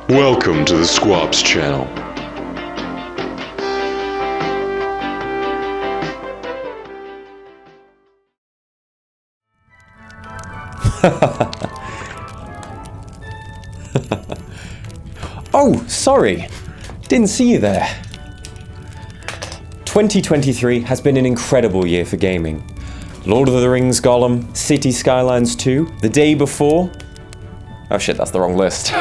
Welcome to the Squabs channel. Oh, sorry. Didn't see you there. 2023 has been an incredible year for gaming. Lord of the Rings Gollum, City Skylines 2, the day before... Oh shit, that's the wrong list.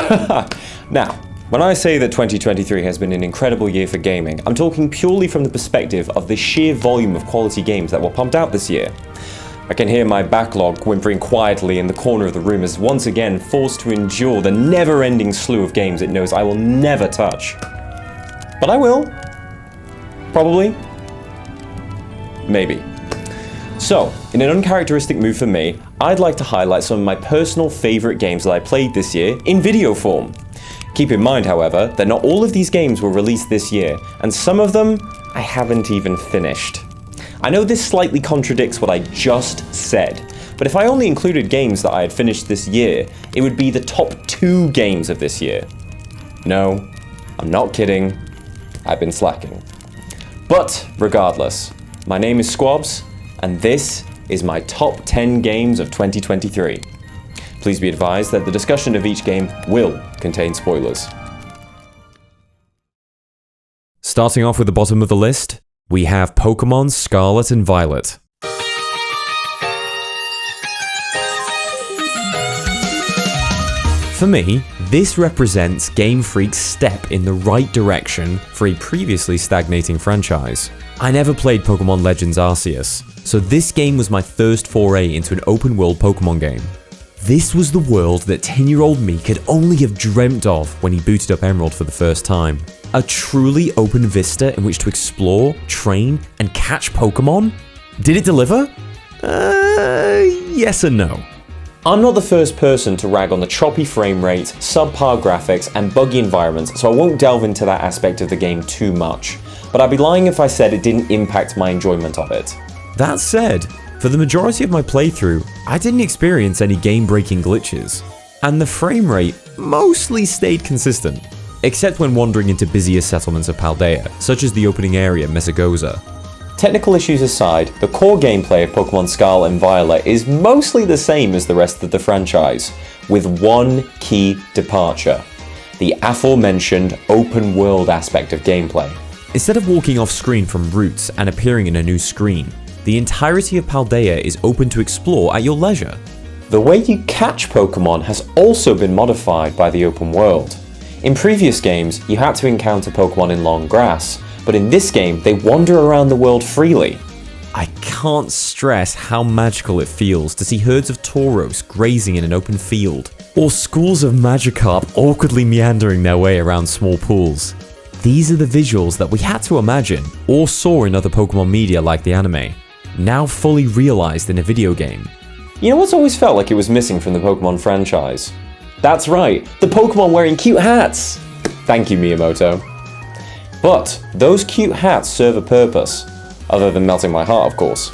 Now, when I say that 2023 has been an incredible year for gaming, I'm talking purely from the perspective of the sheer volume of quality games that were pumped out this year. I can hear my backlog whimpering quietly in the corner of the room as once again forced to endure the never-ending slew of games it knows I will never touch. But I will. Probably. Maybe. So, in an uncharacteristic move for me, I'd like to highlight some of my personal favourite games that I played this year in video form. Keep in mind, however, that not all of these games were released this year, and some of them I haven't even finished. I know this slightly contradicts what I just said, but if I only included games that I had finished this year, it would be the top 2 games of this year. No, I'm not kidding. I've been slacking. But regardless, my name is Squabs, and this is my top 10 games of 2023. Please be advised that the discussion of each game will contain spoilers. Starting off with the bottom of the list, we have Pokemon Scarlet and Violet. For me, this represents Game Freak's step in the right direction for a previously stagnating franchise. I never played Pokemon Legends Arceus, so this game was my first foray into an open-world Pokemon game. This was the world that 10-year-old me could only have dreamt of when he booted up Emerald for the first time. A truly open vista in which to explore, train, and catch Pokemon? Did it deliver? Yes and no. I'm not the first person to rag on the choppy frame rate, subpar graphics, and buggy environments, so I won't delve into that aspect of the game too much. But I'd be lying if I said it didn't impact my enjoyment of it. That said, for the majority of my playthrough, I didn't experience any game-breaking glitches, and the frame rate mostly stayed consistent, except when wandering into busier settlements of Paldea, such as the opening area Mesagoza. Technical issues aside, the core gameplay of Pokemon Scarlet and Violet is mostly the same as the rest of the franchise, with one key departure: the aforementioned open world aspect of gameplay. Instead of walking off screen from routes and appearing in a new screen, the entirety of Paldea is open to explore at your leisure. The way you catch Pokemon has also been modified by the open world. In previous games, you had to encounter Pokemon in long grass, but in this game, they wander around the world freely. I can't stress how magical it feels to see herds of Tauros grazing in an open field, or schools of Magikarp awkwardly meandering their way around small pools. These are the visuals that we had to imagine, or saw in other Pokemon media like the anime, now fully realized in a video game. You know what's always felt like it was missing from the Pokemon franchise? That's right, the Pokemon wearing cute hats! Thank you, Miyamoto. But those cute hats serve a purpose, other than melting my heart, of course.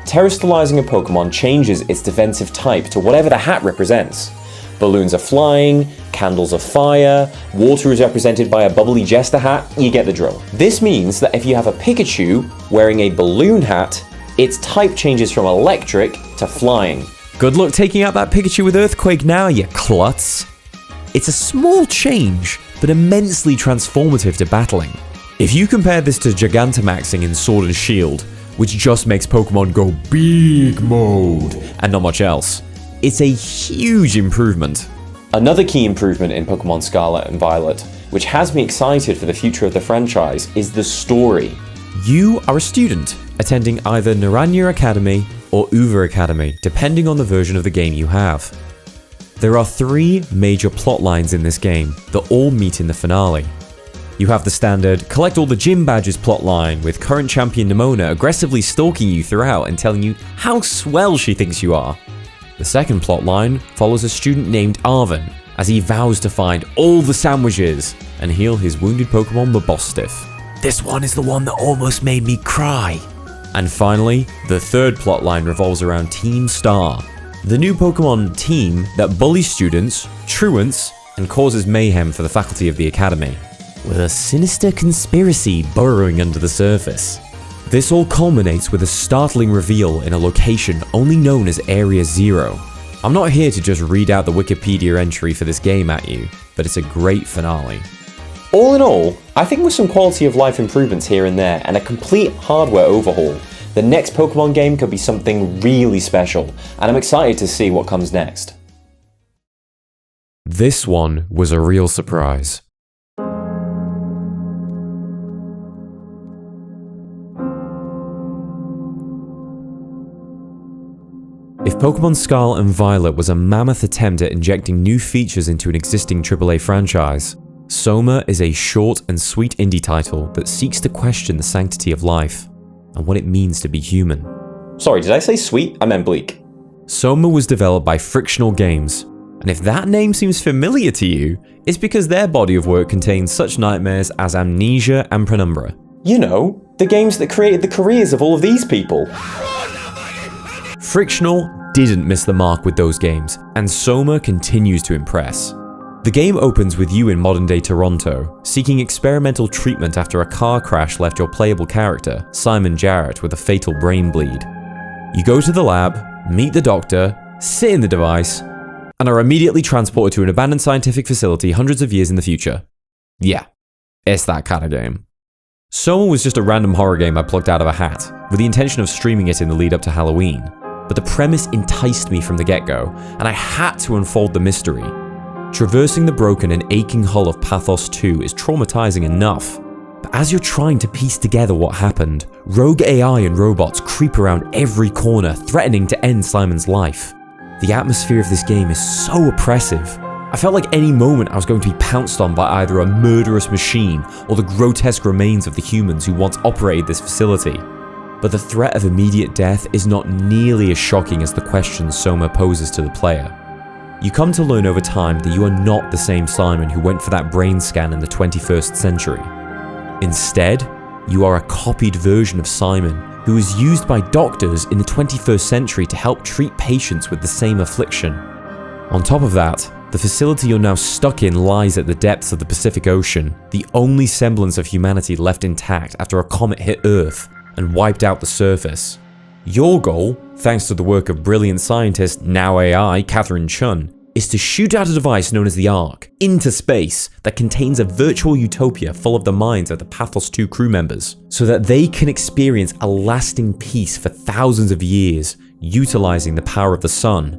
Terrestrializing a Pokemon changes its defensive type to whatever the hat represents. Balloons are flying, candles are fire, water is represented by a bubbly jester hat, you get the drill. This means that if you have a Pikachu wearing a balloon hat, its type changes from electric to flying. Good luck taking out that Pikachu with Earthquake now, you klutz. It's a small change, but immensely transformative to battling. If you compare this to Gigantamaxing in Sword and Shield, which just makes Pokemon go big mode and not much else, it's a huge improvement. Another key improvement in Pokemon Scarlet and Violet, which has me excited for the future of the franchise, is the story. You are a student attending either Naranja Academy or Uva Academy, depending on the version of the game you have. There are 3 major plot lines in this game that all meet in the finale. You have the standard collect all the gym badges plotline, with current champion Nimona aggressively stalking you throughout and telling you how swell she thinks you are. The second plotline follows a student named Arven as he vows to find all the sandwiches and heal his wounded Pokemon Mabostiff. This one is the one that almost made me cry. And finally, the third plotline revolves around Team Star, the new Pokemon team that bullies students, truants, and causes mayhem for the faculty of the academy, with a sinister conspiracy burrowing under the surface. This all culminates with a startling reveal in a location only known as Area Zero. I'm not here to just read out the Wikipedia entry for this game at you, but it's a great finale. All in all, I think with some quality of life improvements here and there and a complete hardware overhaul, the next Pokemon game could be something really special, and I'm excited to see what comes next. This one was a real surprise. If Pokemon Scarlet and Violet was a mammoth attempt at injecting new features into an existing AAA franchise, SOMA is a short and sweet indie title that seeks to question the sanctity of life and what it means to be human. Sorry, did I say sweet? I meant bleak. SOMA was developed by Frictional Games, and if that name seems familiar to you, it's because their body of work contains such nightmares as Amnesia and Penumbra. You know, the games that created the careers of all of these people. Frictional didn't miss the mark with those games, and SOMA continues to impress. The game opens with you in modern-day Toronto, seeking experimental treatment after a car crash left your playable character, Simon Jarrett, with a fatal brain bleed. You go to the lab, meet the doctor, sit in the device, and are immediately transported to an abandoned scientific facility hundreds of years in the future. Yeah, it's that kind of game. SOMA was just a random horror game I plucked out of a hat, with the intention of streaming it in the lead up to Halloween. But the premise enticed me from the get-go, and I had to unfold the mystery. Traversing the broken and aching hull of Pathos 2 is traumatizing enough, but as you're trying to piece together what happened, rogue AI and robots creep around every corner, threatening to end Simon's life. The atmosphere of this game is so oppressive. I felt like any moment I was going to be pounced on by either a murderous machine or the grotesque remains of the humans who once operated this facility. But the threat of immediate death is not nearly as shocking as the questions SOMA poses to the player. You come to learn over time that you are not the same Simon who went for that brain scan in the 21st century. Instead, you are a copied version of Simon who was used by doctors in the 21st century to help treat patients with the same affliction. On top of that, the facility you're now stuck in lies at the depths of the Pacific Ocean, the only semblance of humanity left intact after a comet hit Earth and wiped out the surface. Your goal, thanks to the work of brilliant scientist, now AI, Catherine Chun, is to shoot out a device known as the Ark into space that contains a virtual utopia full of the minds of the Pathos 2 crew members, so that they can experience a lasting peace for thousands of years, utilizing the power of the sun.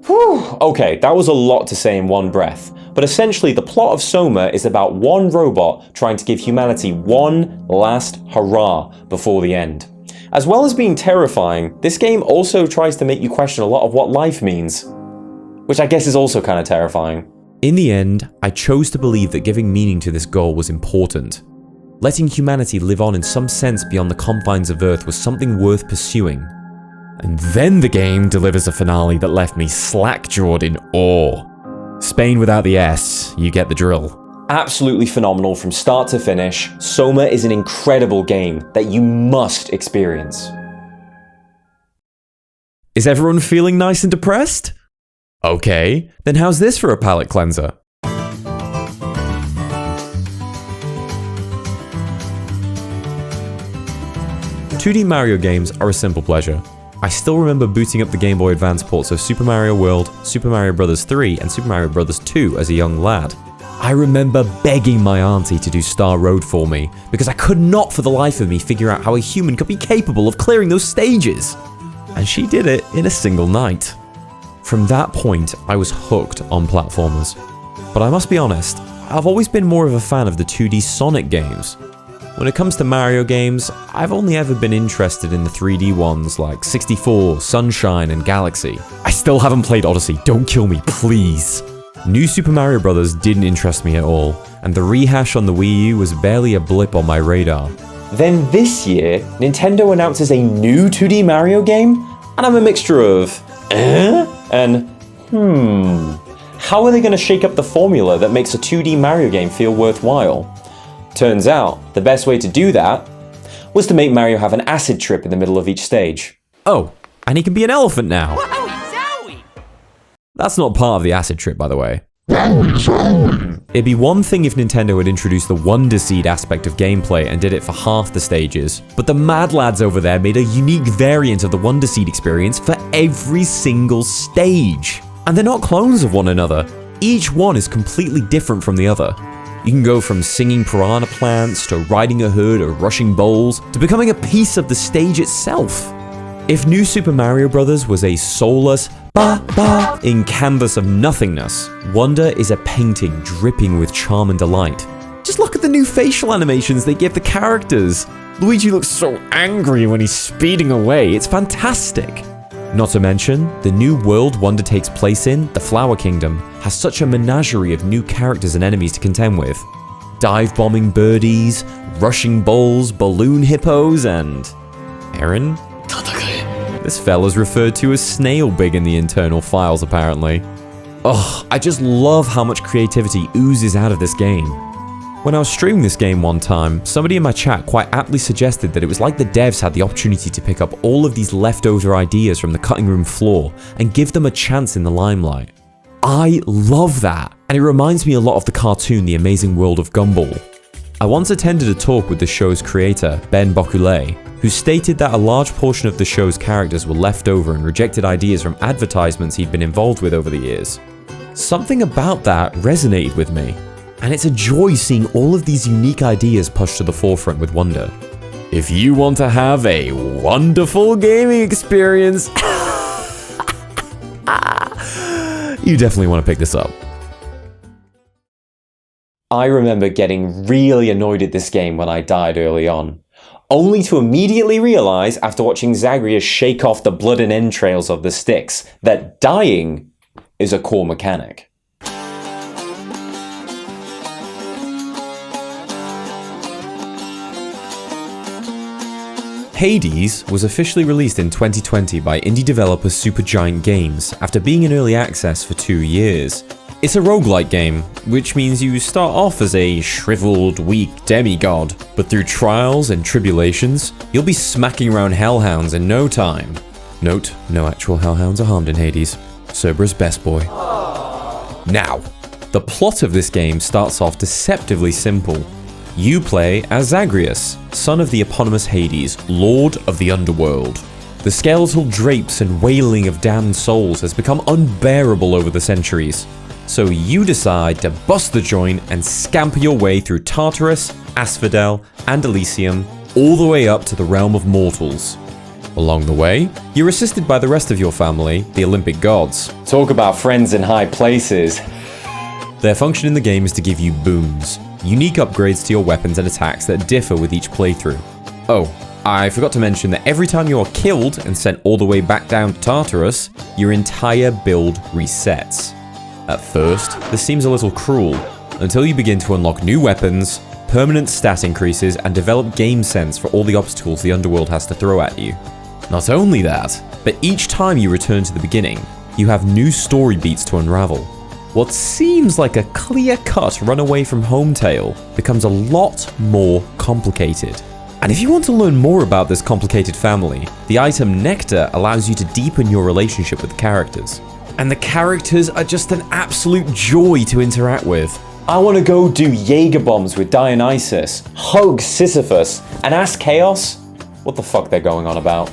Whew, okay, that was a lot to say in one breath, but essentially the plot of SOMA is about one robot trying to give humanity one last hurrah before the end. As well as being terrifying, this game also tries to make you question a lot of what life means, which I guess is also kind of terrifying. In the end, I chose to believe that giving meaning to this goal was important. Letting humanity live on in some sense beyond the confines of Earth was something worth pursuing. And then the game delivers a finale that left me slack-jawed in awe. Spain without the S, you get the drill. Absolutely phenomenal from start to finish, SOMA is an incredible game that you must experience. Is everyone feeling nice and depressed? Okay, then how's this for a palate cleanser? 2D Mario games are a simple pleasure. I still remember booting up the Game Boy Advance ports of Super Mario World, Super Mario Bros. 3, and Super Mario Bros. 2 as a young lad. I remember begging my auntie to do Star Road for me, because I could not for the life of me figure out how a human could be capable of clearing those stages. And she did it in a single night. From that point, I was hooked on platformers. But I must be honest, I've always been more of a fan of the 2D Sonic games. When it comes to Mario games, I've only ever been interested in the 3D ones like 64, Sunshine, and Galaxy. I still haven't played Odyssey, don't kill me, please. New Super Mario Bros. Didn't interest me at all, and the rehash on the Wii U was barely a blip on my radar. Then this year, Nintendo announces a new 2D Mario game, and I'm a mixture of and how are they going to shake up the formula that makes a 2D Mario game feel worthwhile? Turns out, the best way to do that was to make Mario have an acid trip in the middle of each stage. Oh, and he can be an elephant now. That's not part of the acid trip, by the way. It'd be one thing if Nintendo had introduced the Wonder Seed aspect of gameplay and did it for half the stages, but the Mad Lads over there made a unique variant of the Wonder Seed experience for every single stage. And they're not clones of one another. Each one is completely different from the other. You can go from singing piranha plants, to riding a hood or rushing bowls, to becoming a piece of the stage itself. If New Super Mario Bros. Was a soulless ba-ba in canvas of nothingness, Wonder is a painting dripping with charm and delight. Just look at the new facial animations they give the characters. Luigi looks so angry when he's speeding away, it's fantastic. Not to mention, the new world Wonder takes place in, the Flower Kingdom, has such a menagerie of new characters and enemies to contend with. Dive-bombing birdies, rushing bowls, balloon hippos, and... Aaron? This fella's referred to as Snail Big in the internal files, apparently. Ugh, I just love how much creativity oozes out of this game. When I was streaming this game one time, somebody in my chat quite aptly suggested that it was like the devs had the opportunity to pick up all of these leftover ideas from the cutting room floor and give them a chance in the limelight. I love that, and it reminds me a lot of the cartoon The Amazing World of Gumball. I once attended a talk with the show's creator, Ben Bokule, who stated that a large portion of the show's characters were left over and rejected ideas from advertisements he'd been involved with over the years. Something about that resonated with me, and it's a joy seeing all of these unique ideas pushed to the forefront with Wonder. If you want to have a wonderful gaming experience, you definitely want to pick this up. I remember getting really annoyed at this game when I died early on, only to immediately realize after watching Zagreus shake off the blood and entrails of the sticks that dying is a core mechanic. Hades was officially released in 2020 by indie developer Supergiant Games after being in early access for 2 years. It's a roguelike game, which means you start off as a shriveled, weak demigod, but through trials and tribulations, you'll be smacking around hellhounds in no time. Note, no actual hellhounds are harmed in Hades. Cerberus best boy. Now, the plot of this game starts off deceptively simple. You play as Zagreus, son of the eponymous Hades, lord of the underworld. The skeletal drapes and wailing of damned souls has become unbearable over the centuries. So you decide to bust the joint and scamper your way through Tartarus, Asphodel, and Elysium, all the way up to the realm of mortals. Along the way, you're assisted by the rest of your family, the Olympic gods. Talk about friends in high places. Their function in the game is to give you boons, unique upgrades to your weapons and attacks that differ with each playthrough. Oh, I forgot to mention that every time you are killed and sent all the way back down to Tartarus, your entire build resets. At first, this seems a little cruel, until you begin to unlock new weapons, permanent stat increases, and develop game sense for all the obstacles the underworld has to throw at you. Not only that, but each time you return to the beginning, you have new story beats to unravel. What seems like a clear-cut run-away from home tale becomes a lot more complicated. And if you want to learn more about this complicated family, the item Nectar allows you to deepen your relationship with the characters. And the characters are just an absolute joy to interact with. I want to go do Jaeger bombs with Dionysus, hug Sisyphus, and ask Chaos what the fuck they're going on about.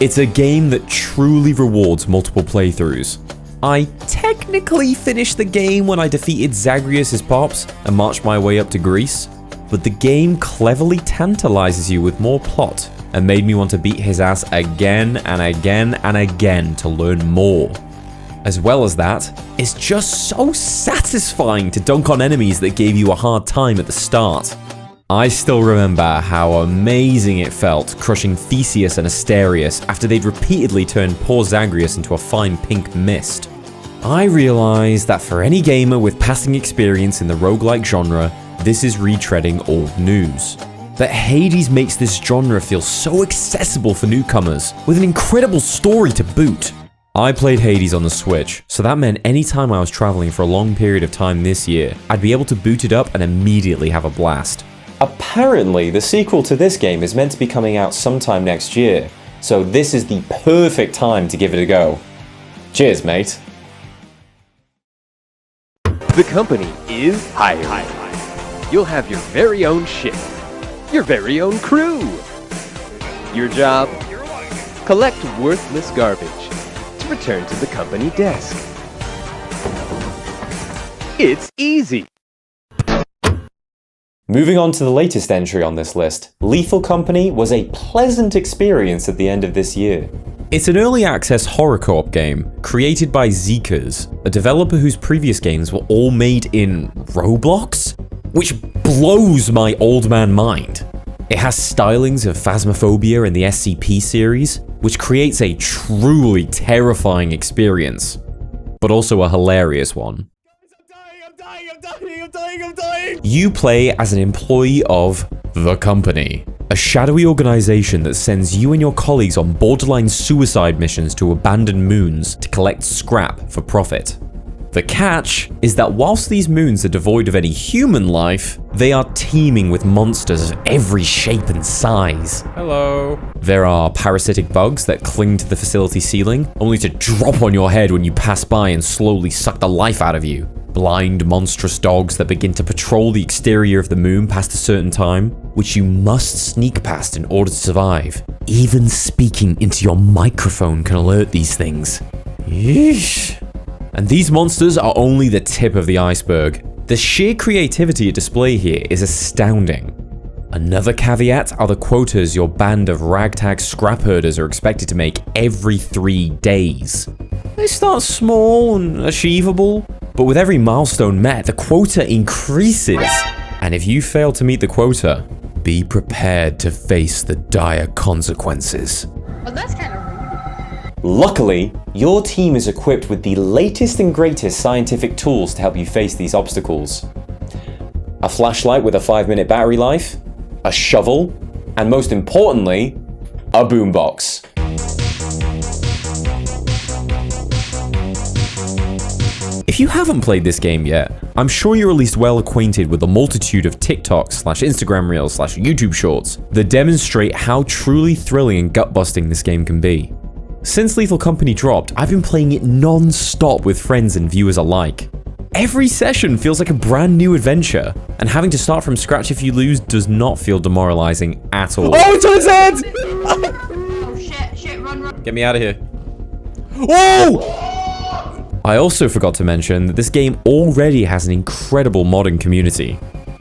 It's a game that truly rewards multiple playthroughs. I technically finished the game when I defeated Zagreus' pops and marched my way up to Greece, but the game cleverly tantalizes you with more plot and made me want to beat his ass again and again and again to learn more. As well as that, it's just so satisfying to dunk on enemies that gave you a hard time at the start. I still remember how amazing it felt crushing Theseus and Asterius after they'd repeatedly turned poor Zagreus into a fine pink mist. I realised that for any gamer with passing experience in the roguelike genre, this is retreading old news. That Hades makes this genre feel so accessible for newcomers, with an incredible story to boot. I played Hades on the Switch, so that meant anytime I was traveling for a long period of time this year, I'd be able to boot it up and immediately have a blast. Apparently, the sequel to this game is meant to be coming out sometime next year, so this is the perfect time to give it a go. Cheers, mate. The company is hiring. You'll have your very own ship, your very own crew. Your job? Collect worthless garbage to return to the company desk. It's easy. Moving on to the latest entry on this list, Lethal Company was a pleasant experience at the end of this year. It's an early access horror co-op game created by Zeekers, a developer whose previous games were all made in Roblox, which blows my old man mind. It has stylings of Phasmophobia in the SCP series, which creates a truly terrifying experience, but also a hilarious one. I'm dying! You play as an employee of The Company, a shadowy organization that sends you and your colleagues on borderline suicide missions to abandoned moons to collect scrap for profit. The catch is that whilst these moons are devoid of any human life, they are teeming with monsters of every shape and size. Hello. There are parasitic bugs that cling to the facility ceiling, only to drop on your head when you pass by and slowly suck the life out of you. Blind, monstrous dogs that begin to patrol the exterior of the moon past a certain time, which you must sneak past in order to survive. Even speaking into your microphone can alert these things. Yeesh. And these monsters are only the tip of the iceberg. The sheer creativity at display here is astounding. Another caveat are the quotas your band of ragtag scrap herders are expected to make every 3 days. They start small and achievable, but with every milestone met, the quota increases. And if you fail to meet the quota, be prepared to face the dire consequences. Well, that's kind of rude. Luckily, your team is equipped with the latest and greatest scientific tools to help you face these obstacles. A flashlight with a 5-minute battery life, a shovel, and most importantly, a boombox. If you haven't played this game yet, I'm sure you're at least well acquainted with the multitude of TikTok/Instagram Reels/YouTube Shorts that demonstrate how truly thrilling and gut-busting this game can be. Since Lethal Company dropped, I've been playing it non-stop with friends and viewers alike. Every session feels like a brand new adventure, and having to start from scratch if you lose does not feel demoralizing at all. Oh, it's on his head! Oh shit, run. Get me out of here. Whoa! I also forgot to mention that this game already has an incredible modding community.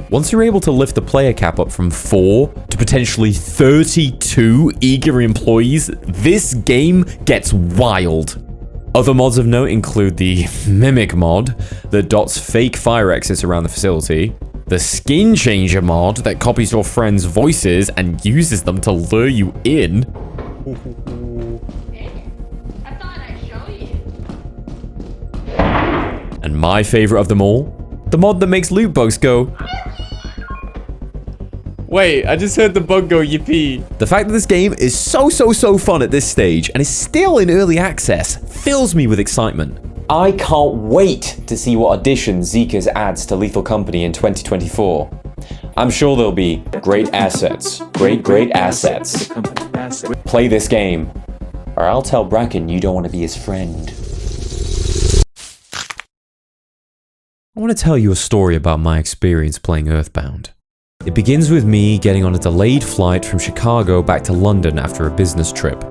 Once you're able to lift the player cap up from 4 to potentially 32 eager employees, this game gets wild. Other mods of note include the Mimic mod that dots fake fire exits around the facility, the Skin Changer mod that copies your friends' voices and uses them to lure you in, and my favorite of them all, the mod that makes loot bugs go. Wait, I just heard the bug go yippee. The fact that this game is so fun at this stage and is still in early access fills me with excitement. I can't wait to see what additions Zeekers adds to Lethal Company in 2024. I'm sure there'll be great assets, great assets. Play this game, or I'll tell Bracken you don't want to be his friend. I want to tell you a story about my experience playing Earthbound. It begins with me getting on a delayed flight from Chicago back to London after a business trip.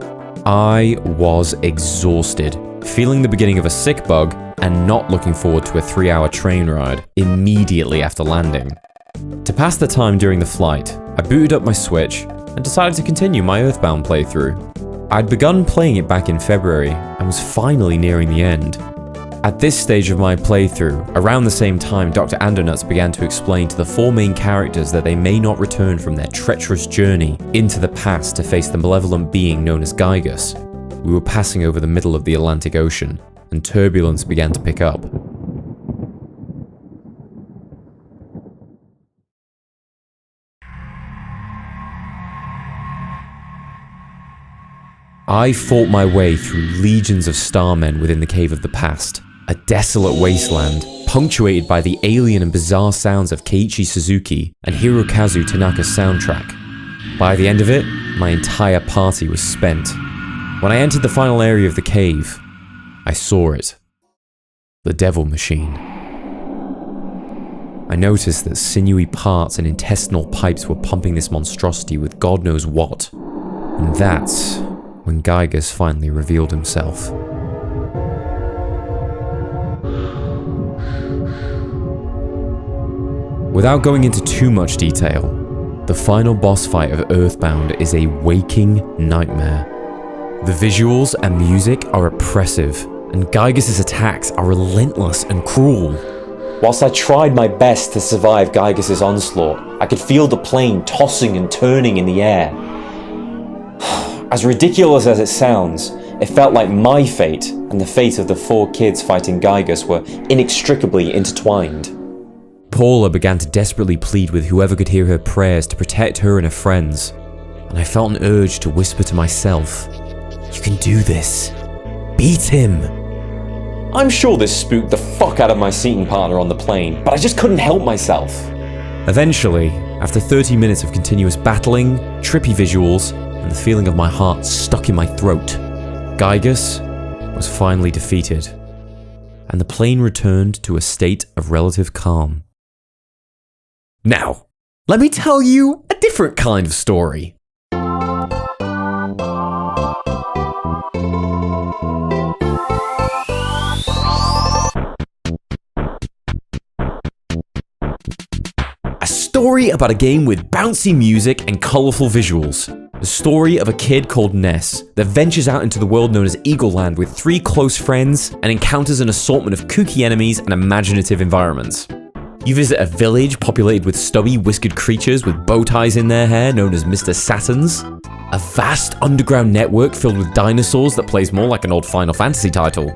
I was exhausted, feeling the beginning of a sick bug and not looking forward to a 3-hour train ride immediately after landing. To pass the time during the flight, I booted up my Switch and decided to continue my Earthbound playthrough. I'd begun playing it back in February and was finally nearing the end. At this stage of my playthrough, around the same time Dr. Andernuts began to explain to the 4 main characters that they may not return from their treacherous journey into the past to face the malevolent being known as Gygus. We were passing over the middle of the Atlantic Ocean, and turbulence began to pick up. I fought my way through legions of starmen within the Cave of the Past, a desolate wasteland punctuated by the alien and bizarre sounds of Keiichi Suzuki and Hirokazu Tanaka's soundtrack. By the end of it, my entire party was spent. When I entered the final area of the cave, I saw it. The Devil Machine. I noticed that sinewy parts and intestinal pipes were pumping this monstrosity with God knows what. And that's when Gygus finally revealed himself. Without going into too much detail, the final boss fight of Earthbound is a waking nightmare. The visuals and music are oppressive, and Gygus' attacks are relentless and cruel. Whilst I tried my best to survive Gygus' onslaught, I could feel the plane tossing and turning in the air. As ridiculous as it sounds, it felt like my fate and the fate of the 4 kids fighting Gygus were inextricably intertwined. Paula began to desperately plead with whoever could hear her prayers to protect her and her friends, and I felt an urge to whisper to myself, "You can do this. Beat him." I'm sure this spooked the fuck out of my seating partner on the plane, but I just couldn't help myself. Eventually, after 30 minutes of continuous battling, trippy visuals, and the feeling of my heart stuck in my throat, Gygus was finally defeated, and the plane returned to a state of relative calm. Now, let me tell you a different kind of story. A story about a game with bouncy music and colourful visuals. The story of a kid called Ness that ventures out into the world known as Eagle Land with 3 close friends and encounters an assortment of kooky enemies and imaginative environments. You visit a village populated with stubby, whiskered creatures with bow ties in their hair known as Mr. Saturns. A vast underground network filled with dinosaurs that plays more like an old Final Fantasy title.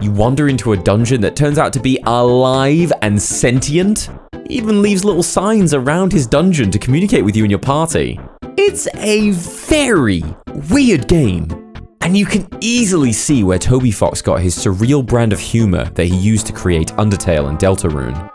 You wander into a dungeon that turns out to be alive and sentient. He even leaves little signs around his dungeon to communicate with you and your party. It's a very weird game, and you can easily see where Toby Fox got his surreal brand of humor that he used to create Undertale and Deltarune.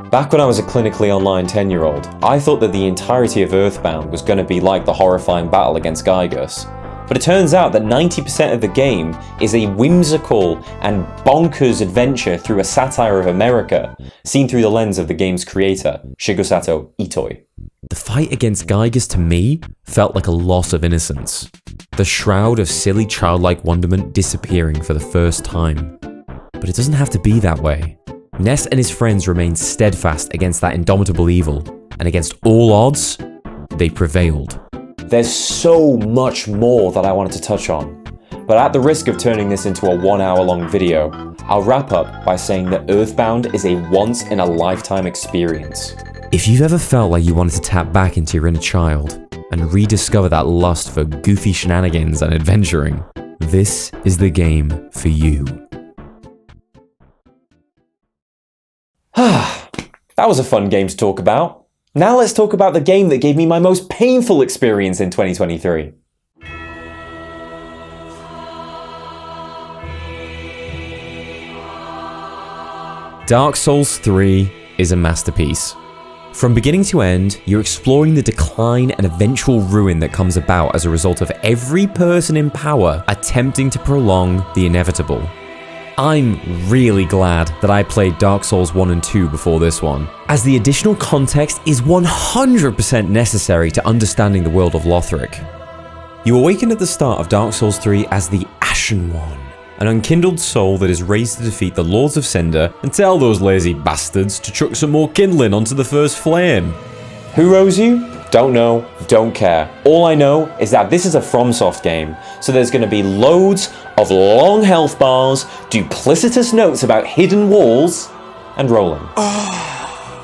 Back when I was a clinically online 10-year-old, I thought that the entirety of Earthbound was going to be like the horrifying battle against Gygus. But it turns out that 90% of the game is a whimsical and bonkers adventure through a satire of America, seen through the lens of the game's creator, Shigesato Itoi. The fight against Gygus to me felt like a loss of innocence. The shroud of silly childlike wonderment disappearing for the first time. But it doesn't have to be that way. Ness and his friends remained steadfast against that indomitable evil, and against all odds, they prevailed. There's so much more that I wanted to touch on, but at the risk of turning this into a 1-hour-long video, I'll wrap up by saying that Earthbound is a once-in-a-lifetime experience. If you've ever felt like you wanted to tap back into your inner child and rediscover that lust for goofy shenanigans and adventuring, this is the game for you. That was a fun game to talk about. Now let's talk about the game that gave me my most painful experience in 2023. Dark Souls 3 is a masterpiece. From beginning to end, you're exploring the decline and eventual ruin that comes about as a result of every person in power attempting to prolong the inevitable. I'm really glad that I played Dark Souls 1 and 2 before this one, as the additional context is 100% necessary to understanding the world of Lothric. You awaken at the start of Dark Souls 3 as the Ashen One, an unkindled soul that is raised to defeat the Lords of Cinder and tell those lazy bastards to chuck some more kindling onto the first flame. Who rose you? Don't know, don't care. All I know is that this is a FromSoft game, so there's going to be loads of long health bars, duplicitous notes about hidden walls, and rolling.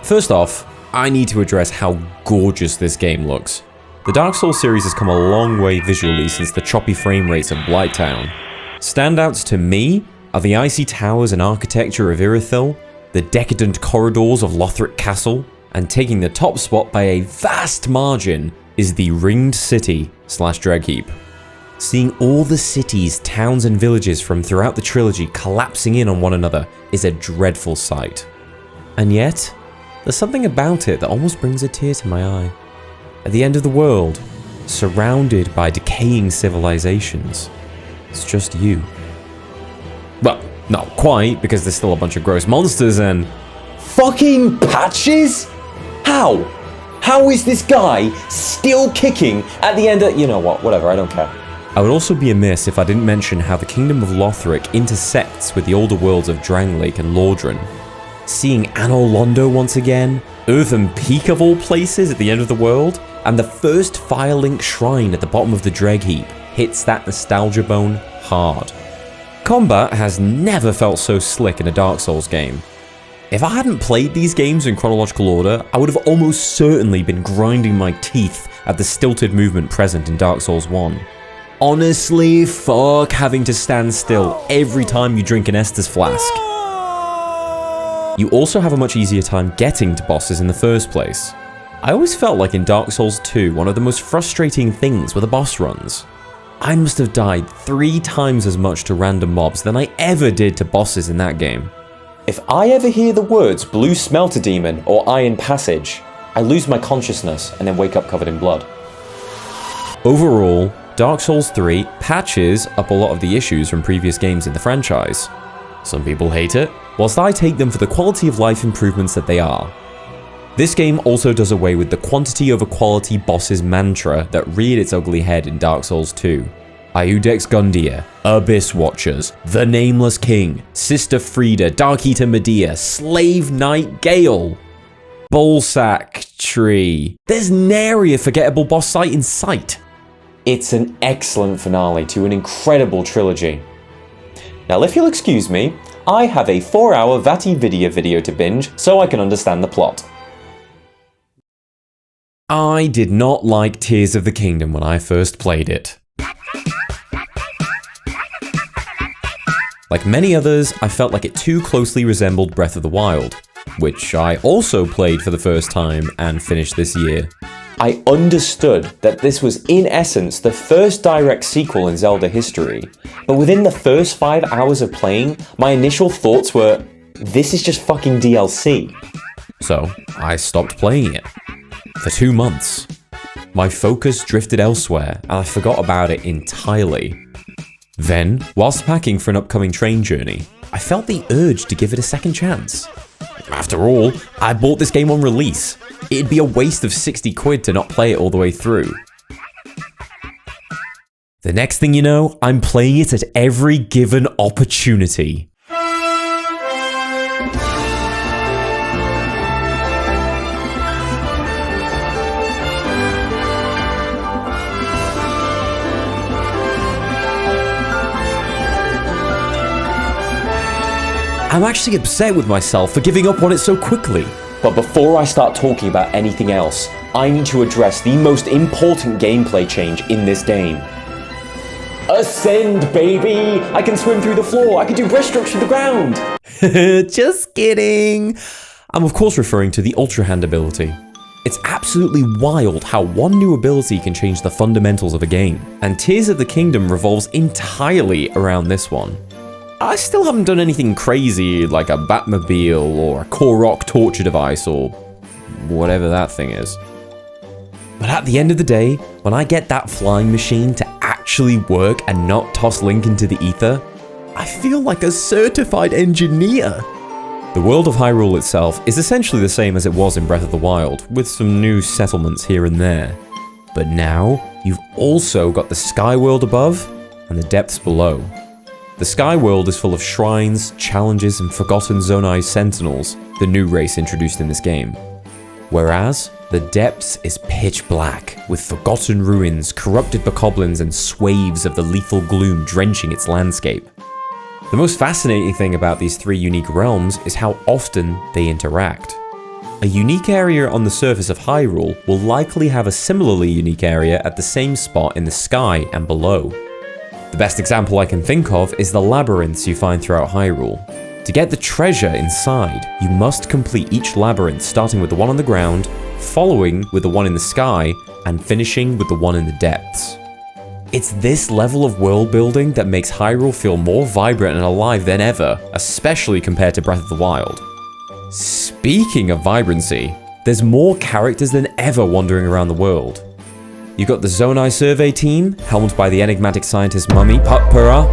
First off, I need to address how gorgeous this game looks. The Dark Souls series has come a long way visually since the choppy frame rates of Blighttown. Standouts to me are the icy towers and architecture of Irithyll, the decadent corridors of Lothric Castle, and taking the top spot by a vast margin is the Ringed City / Dreadheap. Seeing all the cities, towns and villages from throughout the trilogy collapsing in on one another is a dreadful sight. And yet, there's something about it that almost brings a tear to my eye. At the end of the world, surrounded by decaying civilizations, it's just you. Well, not quite, because there's still a bunch of gross monsters and fucking patches? How? How is this guy still kicking at the end of... You know what, whatever, I don't care. I would also be amiss if I didn't mention how the Kingdom of Lothric intersects with the older worlds of Drangleic and Lordran. Seeing Anor Londo once again, Earthen Peak of all places at the end of the world, and the first Firelink Shrine at the bottom of the Dreg Heap hits that nostalgia bone hard. Combat has never felt so slick in a Dark Souls game. If I hadn't played these games in chronological order, I would have almost certainly been grinding my teeth at the stilted movement present in Dark Souls 1. Honestly, fuck having to stand still every time you drink an Estus flask. You also have a much easier time getting to bosses in the first place. I always felt like in Dark Souls 2, one of the most frustrating things were the boss runs. I must have died 3 times as much to random mobs than I ever did to bosses in that game. If I ever hear the words Blue Smelter Demon or Iron Passage, I lose my consciousness and then wake up covered in blood. Overall, Dark Souls 3 patches up a lot of the issues from previous games in the franchise. Some people hate it, whilst I take them for the quality of life improvements that they are. This game also does away with the quantity over quality bosses mantra that reared its ugly head in Dark Souls 2. Iudex Gundyr, Abyss Watchers, The Nameless King, Sister Frieda, Dark Eater Medea, Slave Knight Gale, Bullsack Tree. There's nary a forgettable boss fight in sight. It's an excellent finale to an incredible trilogy. Now if you'll excuse me, I have a 4-hour VatiVidya video to binge so I can understand the plot. I did not like Tears of the Kingdom when I first played it. Like many others, I felt like it too closely resembled Breath of the Wild, which I also played for the first time and finished this year. I understood that this was in essence the first direct sequel in Zelda history, but within the first 5 hours of playing, my initial thoughts were, this is just fucking DLC. So, I stopped playing it. For 2 months. My focus drifted elsewhere, and I forgot about it entirely. Then, whilst packing for an upcoming train journey, I felt the urge to give it a second chance. After all, I bought this game on release. It'd be a waste of 60 quid to not play it all the way through. The next thing you know, I'm playing it at every given opportunity. I'm actually upset with myself for giving up on it so quickly. But before I start talking about anything else, I need to address the most important gameplay change in this game. Ascend, baby! I can swim through the floor, I can do breaststrokes through the ground! Just kidding! I'm of course referring to the Ultra Hand ability. It's absolutely wild how one new ability can change the fundamentals of a game, and Tears of the Kingdom revolves entirely around this one. I still haven't done anything crazy like a Batmobile or a Korok torture device or whatever that thing is. But at the end of the day, when I get that flying machine to actually work and not toss Link into the ether, I feel like a certified engineer. The world of Hyrule itself is essentially the same as it was in Breath of the Wild, with some new settlements here and there. But now, you've also got the sky world above and the depths below. The Sky World is full of shrines, challenges, and forgotten Zonai Sentinels, the new race introduced in this game. Whereas, the Depths is pitch black, with forgotten ruins, corrupted bokoblins, and swaths of the lethal gloom drenching its landscape. The most fascinating thing about these 3 unique realms is how often they interact. A unique area on the surface of Hyrule will likely have a similarly unique area at the same spot in the sky and below. The best example I can think of is the labyrinths you find throughout Hyrule. To get the treasure inside, you must complete each labyrinth starting with the one on the ground, following with the one in the sky, and finishing with the one in the depths. It's this level of world building that makes Hyrule feel more vibrant and alive than ever, especially compared to Breath of the Wild. Speaking of vibrancy, there's more characters than ever wandering around the world. You got the Zonai Survey team, helmed by the enigmatic scientist Mummy Putpura,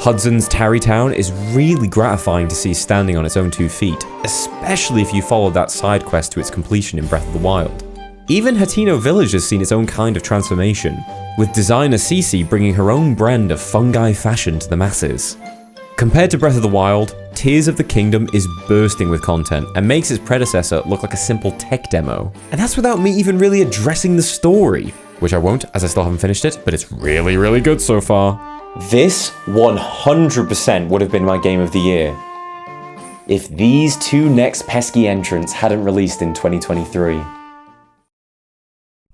Hudson's Tarrytown is really gratifying to see standing on its own 2 feet, especially if you follow that side quest to its completion in Breath of the Wild. Even Hateno Village has seen its own kind of transformation, with designer Cece bringing her own brand of fungi fashion to the masses. Compared to Breath of the Wild, Tears of the Kingdom is bursting with content and makes its predecessor look like a simple tech demo. And that's without me even really addressing the story, which I won't as I still haven't finished it, but it's really, really good so far. This 100% would have been my game of the year if these 2 next pesky entrants hadn't released in 2023.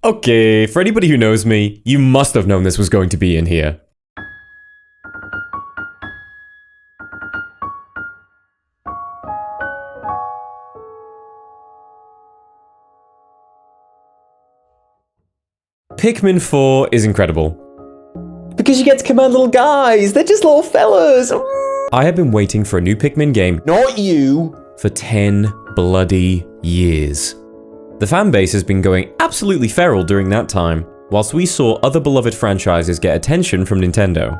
Okay, for anybody who knows me, you must have known this was going to be in here. Pikmin 4 is incredible. Because you get to command little guys, they're just little fellas. I have been waiting for a new Pikmin game, not you, for 10 bloody years. The fanbase has been going absolutely feral during that time, whilst we saw other beloved franchises get attention from Nintendo.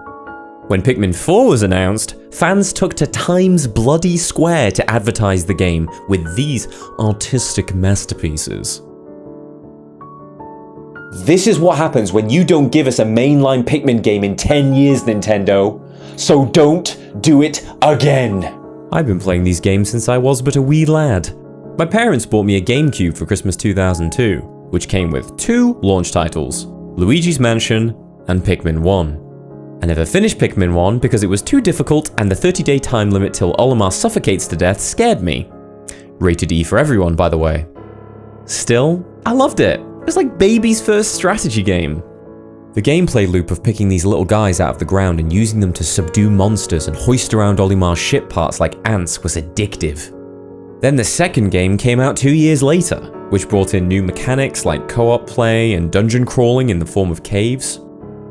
When Pikmin 4 was announced, fans took to Times Bloody Square to advertise the game with these artistic masterpieces. This is what happens when you don't give us a mainline Pikmin game in 10 years, Nintendo. So don't do it again. I've been playing these games since I was but a wee lad. My parents bought me a GameCube for Christmas 2002, which came with 2 launch titles, Luigi's Mansion and Pikmin 1. I never finished Pikmin 1 because it was too difficult and the 30-day time limit till Olimar suffocates to death scared me. Rated E for everyone, by the way. Still, I loved it. It was like baby's first strategy game. The gameplay loop of picking these little guys out of the ground and using them to subdue monsters and hoist around Olimar's ship parts like ants was addictive. Then the second game came out 2 years later, which brought in new mechanics like co-op play and dungeon crawling in the form of caves.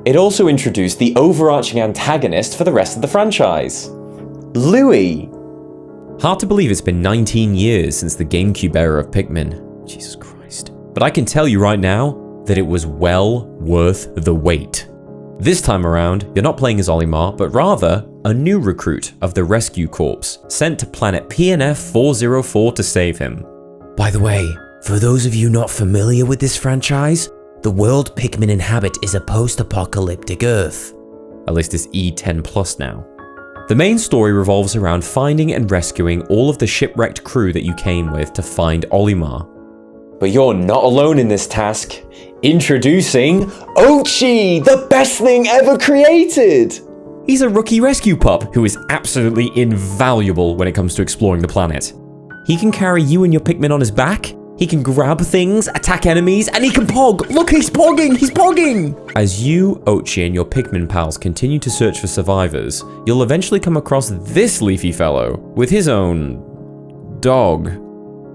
It also introduced the overarching antagonist for the rest of the franchise, Louie. Hard to believe it's been 19 years since the GameCube era of Pikmin. Jesus Christ. But I can tell you right now that it was well worth the wait. This time around, you're not playing as Olimar, but rather a new recruit of the Rescue Corps sent to planet PNF 404 to save him. By the way, for those of you not familiar with this franchise, the world Pikmin inhabit is a post-apocalyptic Earth. At least it's E10+ now. The main story revolves around finding and rescuing all of the shipwrecked crew that you came with to find Olimar. But you're not alone in this task. Introducing Ochi, the best thing ever created! He's a rookie rescue pup who is absolutely invaluable when it comes to exploring the planet. He can carry you and your Pikmin on his back, he can grab things, attack enemies, and he can pog! Look, he's pogging! He's pogging! As you, Ochi, and your Pikmin pals continue to search for survivors, you'll eventually come across this leafy fellow with his own dog.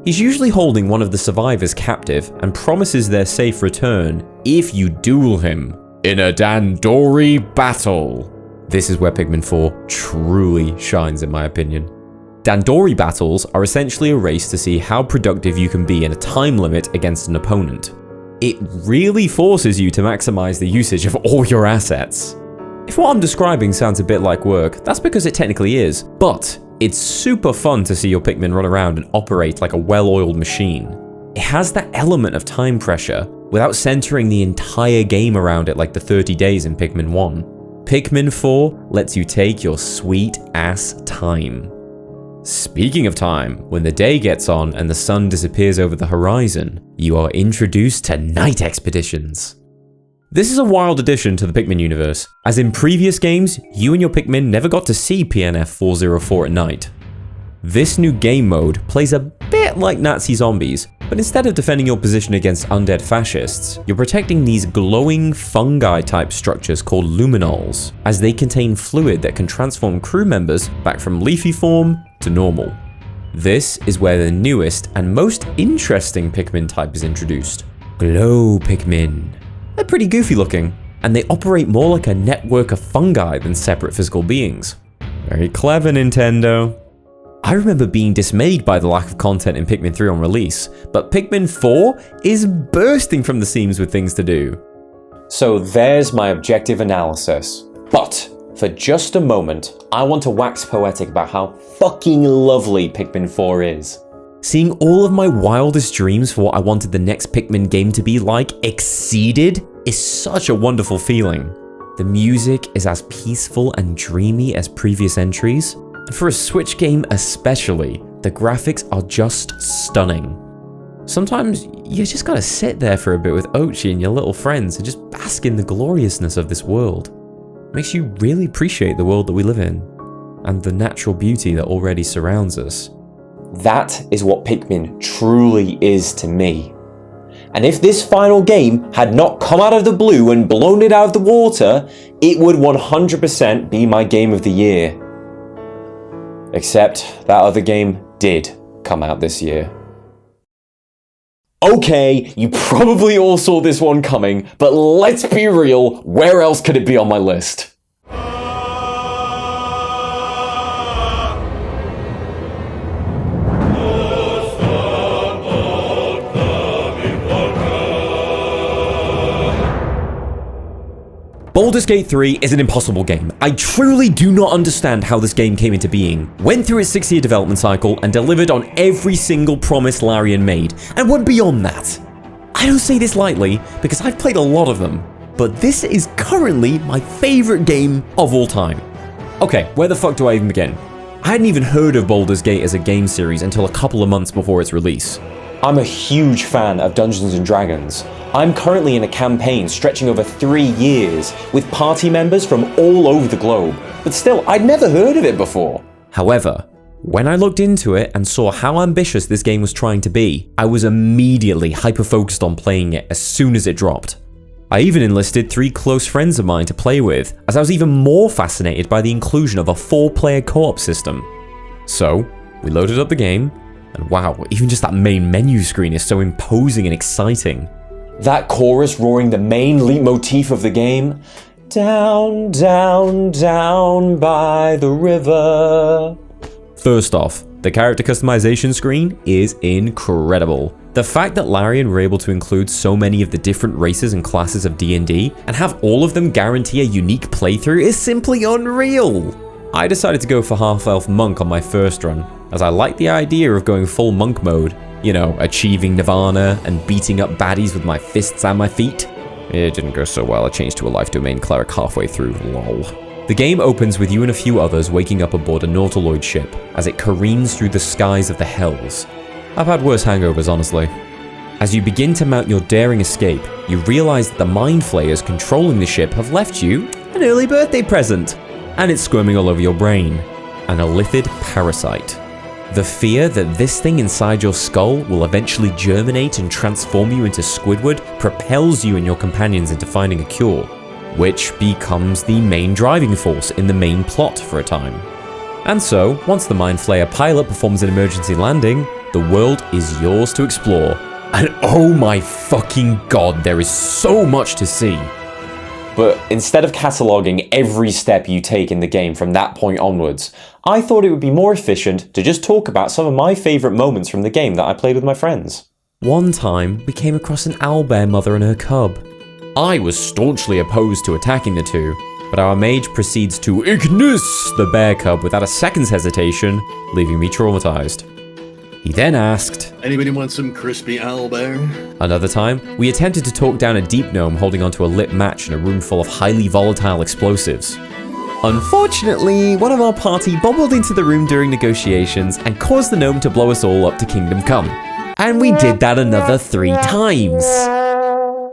He's usually holding one of the survivors captive and promises their safe return if you duel him in a Dandori battle. This is where Pikmin 4 truly shines in my opinion. Dandori battles are essentially a race to see how productive you can be in a time limit against an opponent. It really forces you to maximize the usage of all your assets. If what I'm describing sounds a bit like work, that's because it technically is, but it's super fun to see your Pikmin run around and operate like a well-oiled machine. It has that element of time pressure without centering the entire game around it like the 30 days in Pikmin 1. Pikmin 4 lets you take your sweet ass time. Speaking of time, when the day gets on and the sun disappears over the horizon, you are introduced to night expeditions. This is a wild addition to the Pikmin universe, as in previous games, you and your Pikmin never got to see PNF 404 at night. This new game mode plays a bit like Nazi zombies, but instead of defending your position against undead fascists, you're protecting these glowing fungi-type structures called luminols, as they contain fluid that can transform crew members back from leafy form to normal. This is where the newest and most interesting Pikmin type is introduced, Glow Pikmin. They're pretty goofy looking, and they operate more like a network of fungi than separate physical beings. Very clever, Nintendo. I remember being dismayed by the lack of content in Pikmin 3 on release, but Pikmin 4 is bursting from the seams with things to do. So there's my objective analysis. But For just a moment, I want to wax poetic about how fucking lovely Pikmin 4 is. Seeing all of my wildest dreams for what I wanted the next Pikmin game to be like exceeded is such a wonderful feeling. The music is as peaceful and dreamy as previous entries, and for a Switch game especially, the graphics are just stunning. Sometimes you just gotta sit there for a bit with Ochi and your little friends and just bask in the gloriousness of this world. It makes you really appreciate the world that we live in, and the natural beauty that already surrounds us. That is what Pikmin truly is to me. And if this final game had not come out of the blue and blown it out of the water, it would 100% be my game of the year. Except that other game did come out this year. Okay, you probably all saw this one coming, but let's be real, where else could it be on my list? Baldur's Gate 3 is an impossible game. I truly do not understand how this game came into being, went through its 6-year development cycle, and delivered on every single promise Larian made, and went beyond that. I don't say this lightly, because I've played a lot of them, but this is currently my favorite game of all time. Okay, where the fuck do I even begin? I hadn't even heard of Baldur's Gate as a game series until a couple of months before its release. I'm a huge fan of Dungeons & Dragons. I'm currently in a campaign stretching over 3 years with party members from all over the globe, but still, I'd never heard of it before. However, when I looked into it and saw how ambitious this game was trying to be, I was immediately hyper-focused on playing it as soon as it dropped. I even enlisted 3 close friends of mine to play with, as I was even more fascinated by the inclusion of a 4-player co-op system. So, we loaded up the game, and wow, even just that main menu screen is so imposing and exciting. That chorus roaring the main leitmotif of the game, down, down, down by the river. First off, the character customization screen is incredible. The fact that Larian were able to include so many of the different races and classes of D&D and have all of them guarantee a unique playthrough is simply unreal. I decided to go for Half-Elf Monk on my first run, as I liked the idea of going full monk mode. You know, achieving Nirvana and beating up baddies with my fists and my feet. It didn't go so well, I changed to a life domain cleric halfway through, lol. The game opens with you and a few others waking up aboard a Nautiloid ship as it careens through the skies of the Hells. I've had worse hangovers, honestly. As you begin to mount your daring escape, you realize that the mind flayers controlling the ship have left you an early birthday present, and it's squirming all over your brain. An elithid parasite. The fear that this thing inside your skull will eventually germinate and transform you into Squidward propels you and your companions into finding a cure, which becomes the main driving force in the main plot for a time. And so, once the Mind Flayer pilot performs an emergency landing, the world is yours to explore. And oh my fucking god, there is so much to see. But instead of cataloguing every step you take in the game from that point onwards, I thought it would be more efficient to just talk about some of my favourite moments from the game that I played with my friends. One time, we came across an owlbear mother and her cub. I was staunchly opposed to attacking the two, but our mage proceeds to ignis the bear cub without a second's hesitation, leaving me traumatised. He then asked, "Anybody want some crispy owlbear?" Another time, we attempted to talk down a deep gnome holding onto a lit match in a room full of highly volatile explosives. Unfortunately, one of our party bobbled into the room during negotiations and caused the gnome to blow us all up to Kingdom Come. And we did that another 3 times.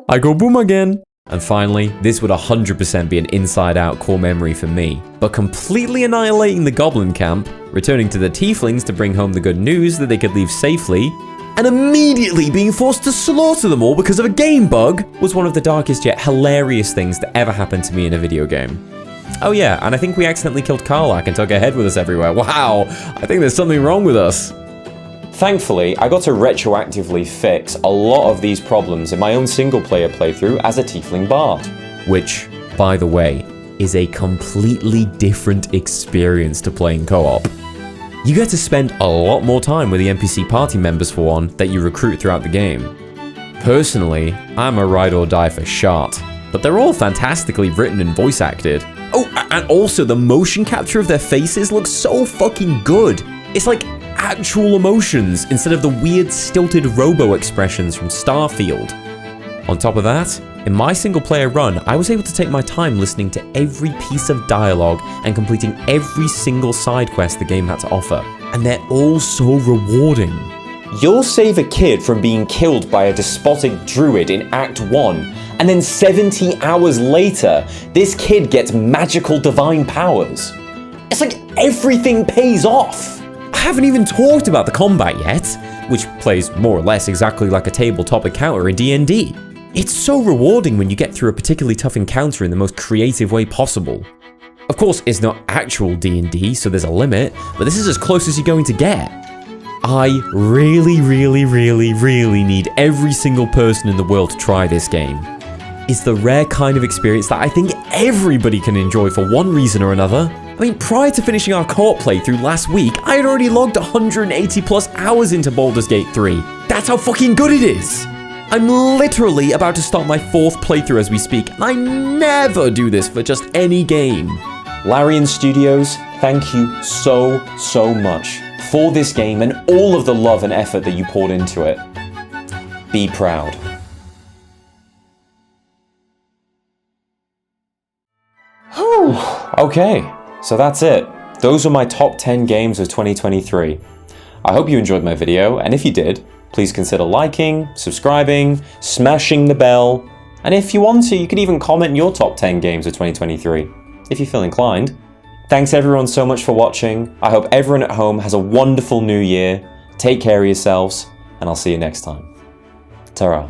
I go boom again. And finally, this would 100% be an inside-out core memory for me, but completely annihilating the goblin camp, returning to the tieflings to bring home the good news that they could leave safely, and immediately being forced to slaughter them all because of a game bug was one of the darkest yet hilarious things that ever happened to me in a video game. Oh yeah, and I think we accidentally killed Karlach and took her head with us everywhere. Wow, I think there's something wrong with us. Thankfully, I got to retroactively fix a lot of these problems in my own single-player playthrough as a Tiefling Bard. Which, by the way, is a completely different experience to playing co-op. You get to spend a lot more time with the NPC party members for one that you recruit throughout the game. Personally, I'm a ride or die for Shart, but they're all fantastically written and voice acted. Oh, and also the motion capture of their faces looks so fucking good. It's like actual emotions instead of the weird stilted robo expressions from Starfield. On top of that, in my single player run, I was able to take my time listening to every piece of dialogue and completing every single side quest the game had to offer. And they're all so rewarding. You'll save a kid from being killed by a despotic druid in Act 1, and then 70 hours later, this kid gets magical divine powers. It's like everything pays off. I haven't even talked about the combat yet, which plays more or less exactly like a tabletop encounter in D&D. It's so rewarding when you get through a particularly tough encounter in the most creative way possible. Of course, it's not actual D&D, so there's a limit, but this is as close as you're going to get. I really need every single person in the world to try this game. It's the rare kind of experience that I think everybody can enjoy for one reason or another. I mean, prior to finishing our co-op playthrough last week, I had already logged 180 plus hours into Baldur's Gate 3. That's how fucking good it is! I'm literally about to start my 4th playthrough as we speak, and I never do this for just any game. Larian Studios, thank you so much for this game and all of the love and effort that you poured into it. Be proud. Whew. Okay, so that's it. Those were my top 10 games of 2023. I hope you enjoyed my video, and if you did, please consider liking, subscribing, smashing the bell, and if you want to, you can even comment your top 10 games of 2023, if you feel inclined. Thanks everyone so much for watching. I hope everyone at home has a wonderful new year. Take care of yourselves, and I'll see you next time. Ta-ra.